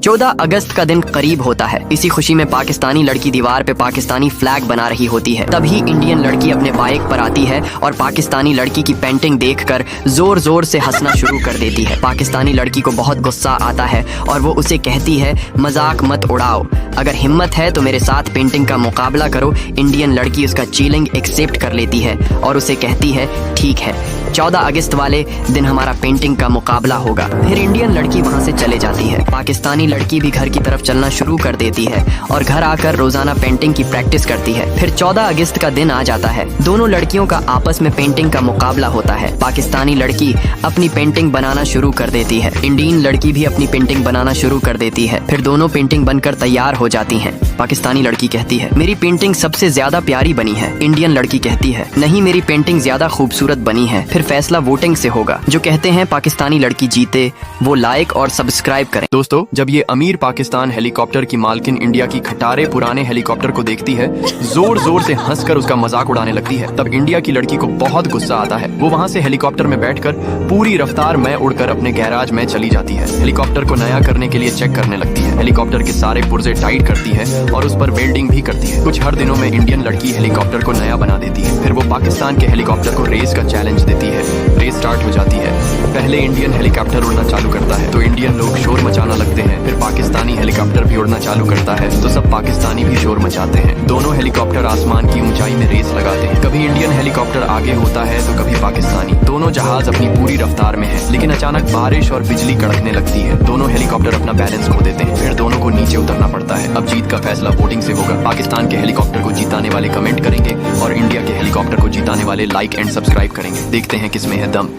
14 अगस्त का दिन करीब होता है। इसी खुशी में पाकिस्तानी लड़की दीवार पे पाकिस्तानी फ्लैग बना रही होती है। तभी इंडियन लड़की अपने बाइक पर आती है और पाकिस्तानी लड़की की पेंटिंग देखकर जोर जोर से हंसना शुरू कर देती है। पाकिस्तानी लड़की को बहुत गुस्सा आता है और वो उसे कहती है, मजाक मत उड़ाओ, अगर हिम्मत है तो मेरे साथ पेंटिंग का मुकाबला करो। इंडियन लड़की उसका चैलेंज एक्सेप्ट कर लेती है और उसे कहती है, ठीक है, 14 अगस्त वाले दिन हमारा पेंटिंग का मुकाबला होगा। फिर इंडियन लड़की वहाँ से चले जाती है। पाकिस्तानी लड़की भी घर की तरफ चलना शुरू कर देती है और घर आकर रोजाना पेंटिंग की प्रैक्टिस करती है। फिर 14 अगस्त का दिन आ जाता है। दोनों लड़कियों का आपस में पेंटिंग का मुकाबला होता है। पाकिस्तानी लड़की अपनी पेंटिंग बनाना शुरू कर देती है। इंडियन लड़की भी अपनी पेंटिंग बनाना शुरू कर देती है। फिर दोनों पेंटिंग बनकर तैयार हो जाती हैं। पाकिस्तानी लड़की कहती है, मेरी पेंटिंग सबसे ज्यादा प्यारी बनी है। इंडियन लड़की कहती है, नहीं, मेरी पेंटिंग ज्यादा खूबसूरत बनी है। फिर फैसला वोटिंग से होगा। जो कहते हैं पाकिस्तानी लड़की जीते वो लाइक और सब्सक्राइब करें। दोस्तों, जब ये अमीर पाकिस्तान हेलीकॉप्टर की मालकिन इंडिया की खटारे पुराने हेलीकॉप्टर को देखती है, जोर जोर से हंसकर उसका मजाक उड़ाने लगती है। तब इंडिया की लड़की को बहुत गुस्सा आता है। वो वहाँ से हेलीकॉप्टर में बैठकर पूरी रफ्तार में उड़कर अपने गैराज में चली जाती है। हेलीकॉप्टर को नया करने के लिए चेक करने लगती है। हेलीकॉप्टर के सारे पुर्जे टाइट करती है और उस पर वेल्डिंग भी करती है। कुछ हर दिनों में इंडियन लड़की हेलीकॉप्टर को नया बना देती है। फिर वो पाकिस्तान के हेलीकॉप्टर को रेस का चैलेंज देती है। रेस स्टार्ट हो जाती है। पहले इंडियन हेलीकॉप्टर उड़ना चालू करता है तो इंडियन लोग शोर मचाना लगते हैं। फिर पाकिस्तानी हेलीकॉप्टर भी उड़ना चालू करता है तो सब पाकिस्तानी भी शोर मचाते हैं। दोनों हेलीकॉप्टर आसमान की ऊंचाई में रेस लगाते हैं। कभी इंडियन हेलीकॉप्टर आगे होता है तो कभी पाकिस्तानी। दोनों जहाज अपनी पूरी रफ्तार में है, लेकिन अचानक बारिश और बिजली कड़कने लगती है। दोनों हेलीकॉप्टर अपना बैलेंस खो देते हैं। फिर दोनों को नीचे उतरना पड़ता है। अब जीत का फैसला वोटिंग से होगा। पाकिस्तान के हेलीकॉप्टर को जिताने वाले कमेंट करेंगे और इंडिया के हेलीकॉप्टर को जिताने वाले लाइक एंड सब्सक्राइब करेंगे। देखते हैं किसमें है दम।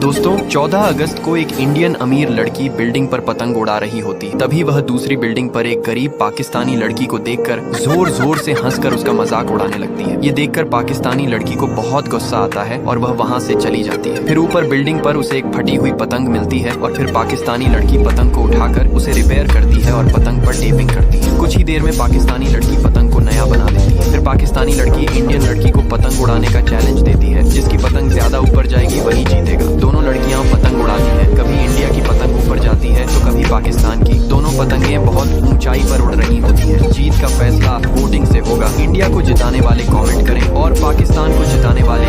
दोस्तों, 14 अगस्त को एक इंडियन अमीर लड़की बिल्डिंग पर पतंग उड़ा रही होती। तभी वह दूसरी बिल्डिंग पर एक गरीब पाकिस्तानी लड़की को देखकर जोर जोर से हंसकर उसका मजाक उड़ाने लगती है। ये देखकर पाकिस्तानी लड़की को बहुत गुस्सा आता है और वह वहाँ से चली जाती है। फिर ऊपर बिल्डिंग पर उसे एक फटी हुई पतंग मिलती है और फिर पाकिस्तानी लड़की पतंग को उठाकर उसे रिपेयर करती है और पतंग पर टेपिंग करती है। कुछ ही देर में पाकिस्तानी लड़की पतंग को नया बना देती है। फिर पाकिस्तानी लड़की इंडियन लड़की को पतंग उड़ाने का चैलेंज देती है। जिसकी पतंग ज्यादा ऊपर जाएगी वही जीतेगा। दोनों लड़कियां पतंग उड़ाती हैं। कभी इंडिया की पतंग ऊपर जाती है तो कभी पाकिस्तान की। दोनों पतंगें बहुत ऊंचाई पर उड़ रही होती हैं। जीत का फैसला वोटिंग से होगा। इंडिया को जिताने वाले कमेंट करें और पाकिस्तान को जिताने वाले